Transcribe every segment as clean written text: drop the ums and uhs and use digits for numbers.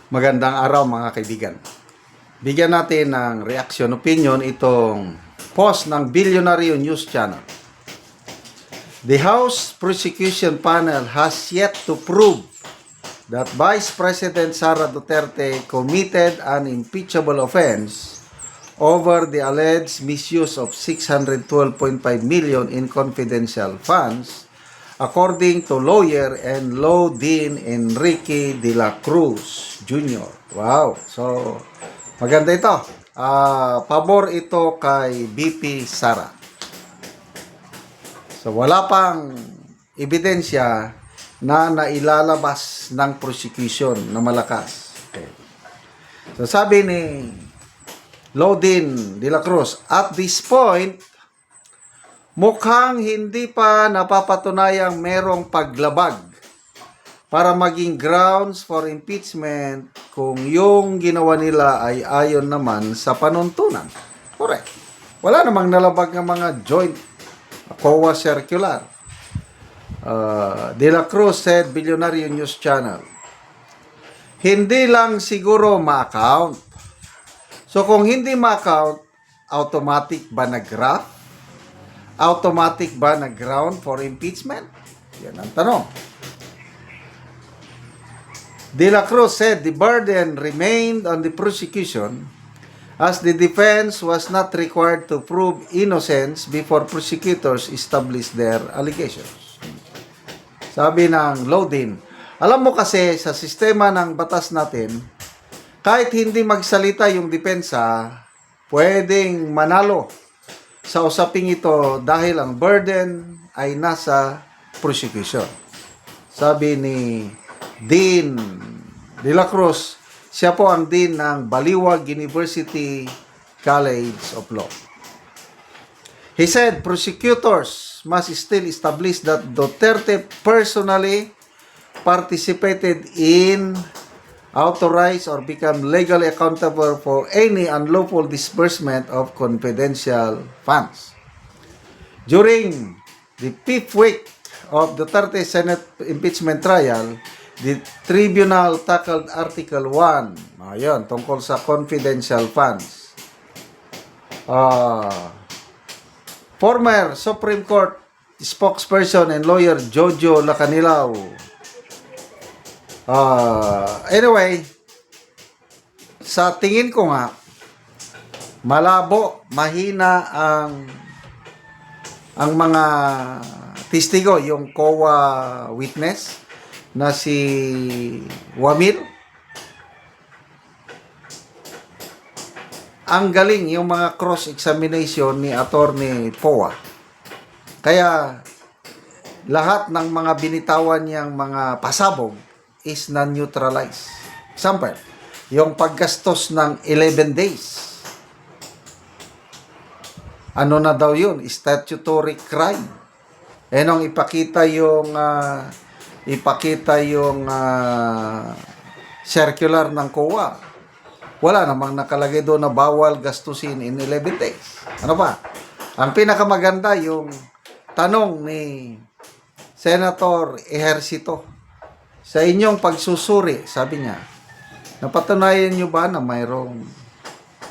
Magandang araw mga kaibigan. Bigyan natin ng reaction opinion itong post ng Bilyonaryo News Channel. The House Prosecution Panel has yet to prove that Vice President Sara Duterte committed an impeachable offense over the alleged misuse of 612.5 million in confidential funds, according to lawyer and law dean Enrique de la Cruz Jr. Wow! So, maganda ito. Pabor ito kay BP Sara. So, wala pang ebidensya na nailalabas ng prosecution na malakas. Okay. So, sabi ni Law Dean de la Cruz, at this point, mukhang hindi pa napapatunayang merong paglabag para maging grounds for impeachment kung yung ginawa nila ay ayon naman sa panuntunan. Correct. Wala namang nalabag ng mga joint COA circular. De la Cruz said, Bilyonaryo News Channel, hindi lang siguro ma-account. So kung hindi ma-account, automatic ba nag-graft? Automatic ba nag-ground for impeachment? Yan ang tanong. De la Cruz said the burden remained on the prosecution as the defense was not required to prove innocence before prosecutors established their allegations. Sabi ng Law Dean, alam mo kasi sa sistema ng batas natin, kahit hindi magsalita yung depensa, pwedeng manalo sa usaping ito dahil ang burden ay nasa prosecution. Sabi ni Dean de la Cruz, siya po ang dean ng Baliwag University College of Law. He said prosecutors must still establish that Duterte personally participated in, authorized, or become legally accountable for any unlawful disbursement of confidential funds. During the 5th week of the Duterte Senate impeachment trial, the tribunal tackled Article 1, ayun, tungkol sa confidential funds. Former Supreme Court spokesperson and lawyer Jojo Lacanilao. Anyway, sa tingin ko nga, malabo, mahina ang mga testigo, yung COA witness na si Wamil. Ang galing yung mga cross-examination ni Attorney Poa. Kaya lahat ng mga binitawan niyang mga pasabog is non-neutralized. Example, yung paggastos ng 11 days. Ano na daw yun? Statutory crime. Nung ipakita yung circular ng COA, wala namang nakalagay doon na bawal gastusin in 11 days. Ano ba? Ang pinakamaganda yung tanong ni Senator Ejercito, sa inyong pagsusuri, sabi niya, napatunayan niyo ba na mayroong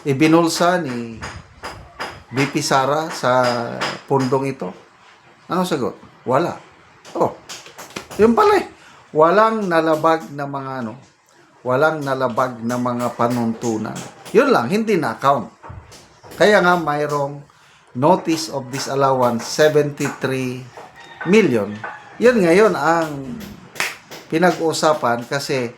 ibinulsa ni BP Sara sa pundong ito? Anong sagot? Wala. Oh, yun pala eh. Walang nalabag na mga walang nalabag na mga panuntunan. Yun lang, hindi na-account. Kaya nga mayroong notice of disallowance 73 million. Yun ngayon ang pinag-usapan kasi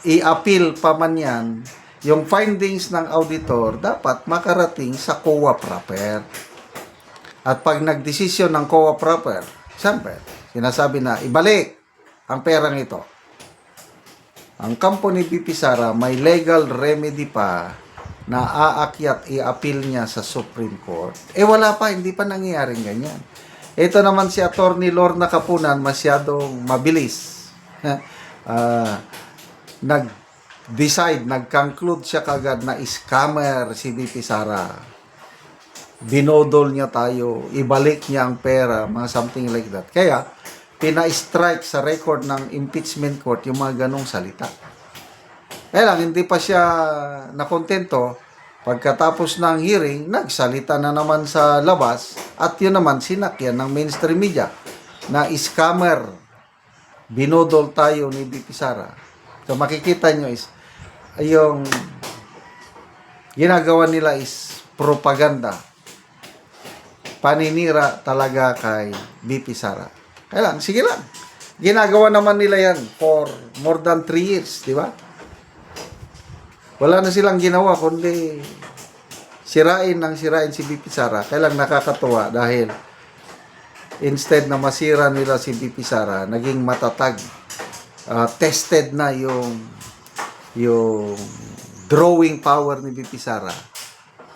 i-appeal pa man yan, yung findings ng auditor dapat makarating sa COA proper. At pag nagdesisyon ng COA proper, siyempre, sinasabi na ibalik ang perang ito. Ang kampo ni BP Sara may legal remedy pa na aakyat, i-appeal niya sa Supreme Court. Wala pa, hindi pa nangyayaring ganyan. Ito naman si Attorney Lorna Capunan, masyadong mabilis. Nag-decide, nag-conclude siya kagad na scammer si BP Sara. Binodol niya tayo, ibalik niya ang pera, mga something like that. Kaya, pina-strike sa record ng impeachment court yung mga ganong salita. lang, hindi pa siya nakontento. Pagkatapos ng hearing, nagsalita na naman sa labas at yun naman sinakyan ng mainstream media na scammer. Binodol tayo ni BP Sara. So makikita nyo is yung ginagawa nila is propaganda. Paninira talaga kay BP Sara. Kaya lang, sige lang. Ginagawa naman nila yan for more than 3 years, di ba? Wala na silang ginawa kundi sirain si BP Sara. Kaya lang nakakatuwa dahil instead na masira nila si BP Sara, naging matatag. Tested na yung drawing power ni BP Sara.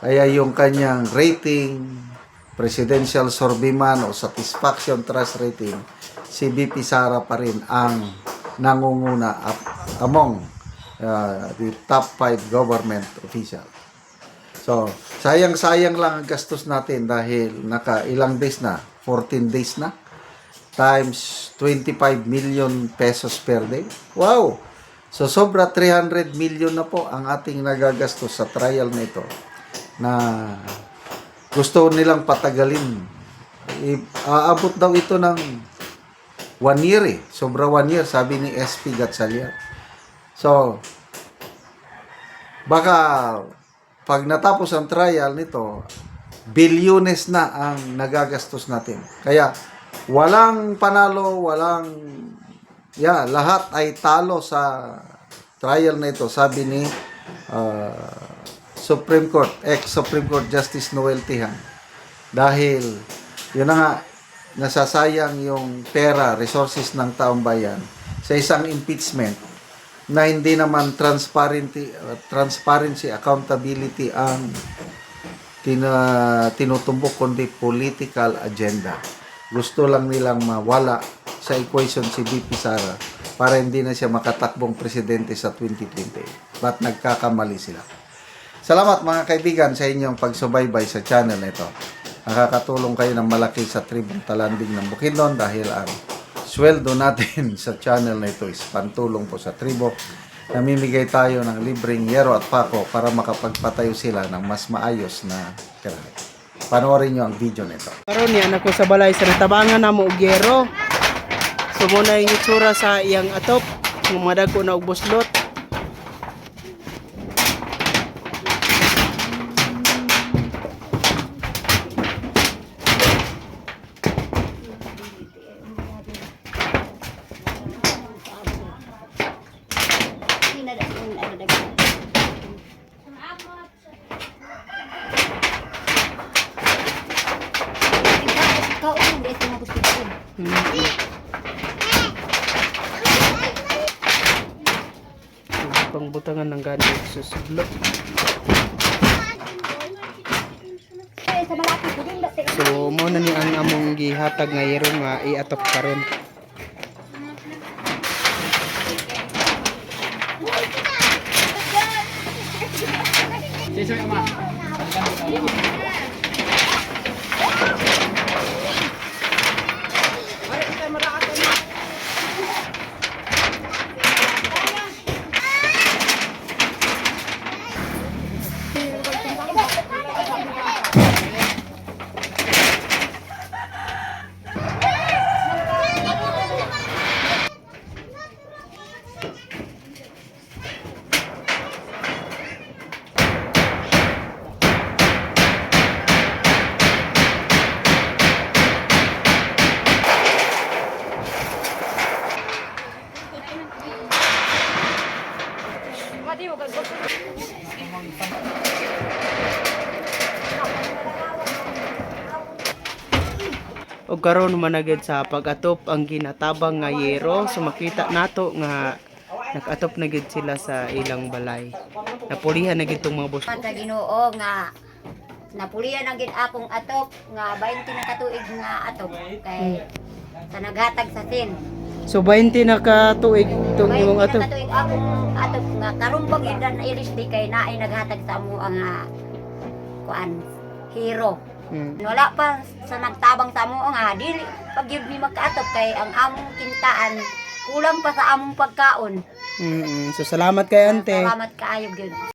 Kaya yung kanyang rating, presidential surveyman o satisfaction trust rating, si BP Sara pa rin ang nangunguna among the top 5 government official. So, sayang-sayang lang ang gastos natin dahil ilang days na, 14 days na, times 25 million pesos per day. Wow! So, sobra 300 million na po ang ating nagagastos sa trial na ito na gusto nilang patagalin. Aabot daw ito ng 1 year Sobra 1 year, sabi ni SP Gatchalian. So, baka pag natapos ang trial nito, bilyones na ang nagagastos natin. Kaya, walang panalo, lahat ay talo sa trial na ito, sabi ni Supreme Court, ex-Supreme Court Justice Noel Tihan. Dahil, yun na nga, nasasayang yung pera, resources ng taong bayan sa isang impeachment na hindi naman transparency, accountability ang tinutumbok kundi political agenda. Gusto lang nilang mawala sa equation si BP Sara para hindi na siya makatakbong presidente sa 2020. But nagkakamali sila. Salamat mga kaibigan sa inyong pagsubaybay sa channel na ito. Nakakatulong kayo ng malaki sa tribong Talanding ng Bukidnon dahil ang sweldo natin sa channel na ito is pantulong po sa tribo. Namimigay tayo ng libreng yero at pako para makapagpatayo sila ng mas maayos na tirahe. Panoorin nyo ang video nito. Karon yan ako sa balay sa natabangan na mo og yero. So muna yung itsura sa iyang atop. Kung madag ko na og buslot. Pangbutangan ng ganit susudlo. So mo na ni ang among gihatag nga yero nga iatop karon. O karon managed sa pag-atop ang ginatabang nga yero, so makita nato nga nag-atop na gid sila sa ilang balay. Napulihan na gid tong mga boss. Sa Ginoo nga napulihan ang gid akong atop nga 20 na katuig nga atop kay sa naghatag sa sin. So 20 na ka tuig tong 20 imong na atop. katuig akong atop nga karon pag idan na iris di kay naay naghatag sa amo ang kuan hero. Wala pa sa nagtabang sa amo nga dili pag gyud mi magkaatop kay ang among kintaan kulang pa sa among pagkaon. So salamat kay ante. Salamat kaayo gyud.